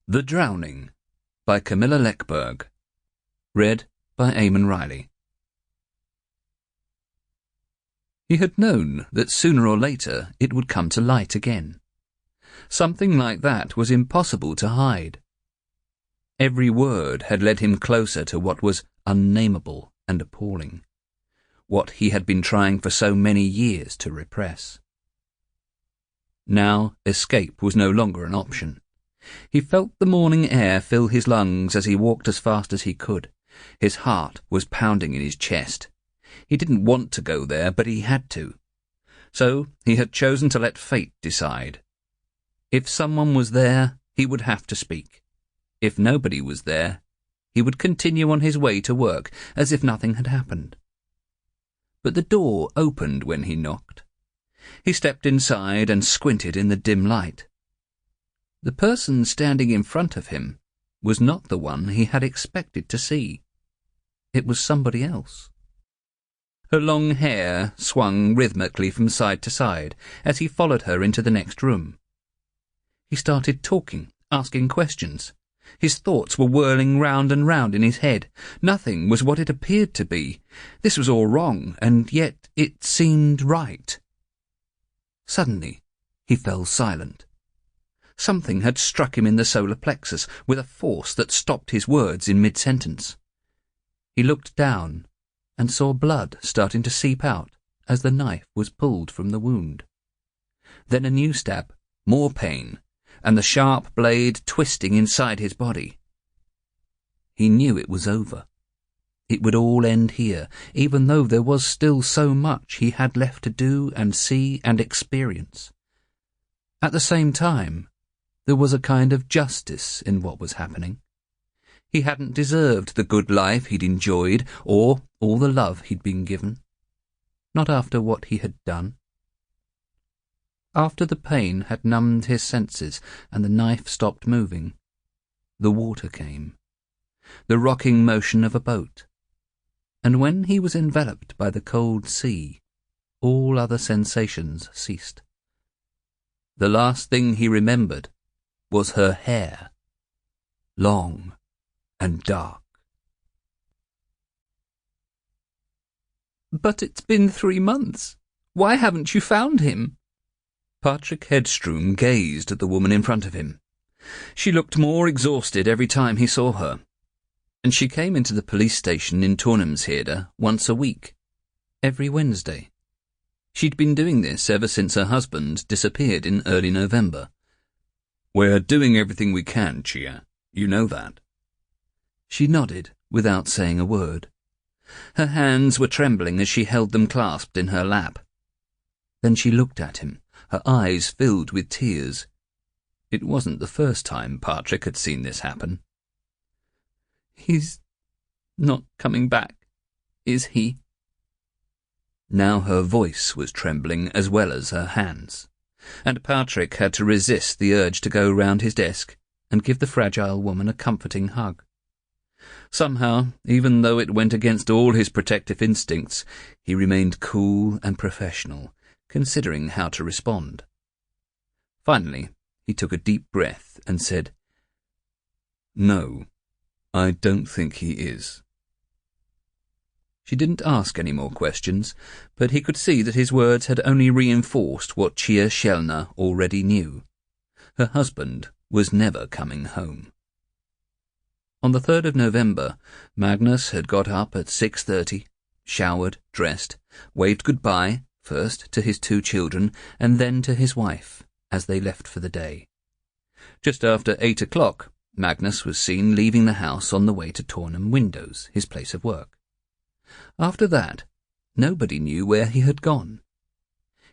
The Drowning by Camilla Läckberg. Read by Eamonn Riley. He had known that sooner or later it would come to light again. Something like that was impossible to hide. Every word had led him closer to what was unnameable and appalling, what he had been trying for so many years to repress. Now escape was no longer an option. He felt the morning air fill his lungs as he walked as fast as he could. His heart was pounding in his chest. He didn't want to go there, but he had to. So he had chosen to let fate decide. If someone was there, he would have to speak. If nobody was there, he would continue on his way to work as if nothing had happened. But the door opened when he knocked. He stepped inside and squinted in the dim light. The person standing in front of him was not the one he had expected to see. It was somebody else. Her long hair swung rhythmically from side to side as he followed her into the next room. He started talking, asking questions. His thoughts were whirling round and round in his head. Nothing was what it appeared to be. This was all wrong, and yet it seemed right. Suddenly, he fell silent. Something had struck him in the solar plexus with a force that stopped his words in mid-sentence. He looked down and saw blood starting to seep out as the knife was pulled from the wound. Then a new stab, more pain, and the sharp blade twisting inside his body. He knew it was over. It would all end here, even though there was still so much he had left to do and see and experience. At the same time, there was a kind of justice in what was happening. He hadn't deserved the good life he'd enjoyed or all the love he'd been given. Not after what he had done. After the pain had numbed his senses and the knife stopped moving, the water came, the rocking motion of a boat, and when he was enveloped by the cold sea, all other sensations ceased. The last thing he remembered was her hair, long and dark. "But it's been 3 months. Why haven't you found him?" Patrik Hedström gazed at the woman in front of him. She looked more exhausted every time he saw her, and she came into the police station in Tornumshede once a week, every Wednesday. She'd been doing this ever since her husband disappeared in early November. "We're doing everything we can, Chia. You know that." She nodded without saying a word. Her hands were trembling as she held them clasped in her lap. Then she looked at him, her eyes filled with tears. It wasn't the first time Patrik had seen this happen. "He's not coming back, is he?" Now her voice was trembling as well as her hands, and Patrik had to resist the urge to go round his desk and give the fragile woman a comforting hug. Somehow, even though it went against all his protective instincts, he remained cool and professional, considering how to respond. Finally, he took a deep breath and said, "No, I don't think he is." She didn't ask any more questions, but he could see that his words had only reinforced what Chia Shellner already knew. Her husband was never coming home. On the 3rd of November, Magnus had got up at 6:30, showered, dressed, waved goodbye, first to his 2 children and then to his wife, as they left for the day. Just after 8 o'clock, Magnus was seen leaving the house on the way to Tornum Windows, his place of work. After that, nobody knew where he had gone.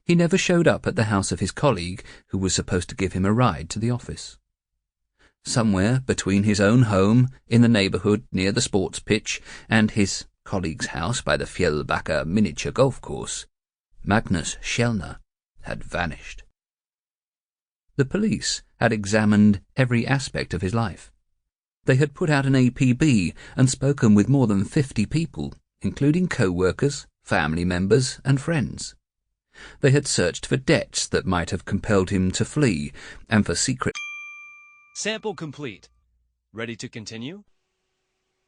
He never showed up at the house of his colleague, who was supposed to give him a ride to the office. Somewhere between his own home in the neighbourhood near the sports pitch and his colleague's house by the Fjällbacka miniature golf course, Magnus Shellner had vanished. The police had examined every aspect of his life. They had put out an APB and spoken with more than 50 people, including co-workers, family members and friends. They had searched for debts that might have compelled him to flee and for secret Sample complete. Ready to continue?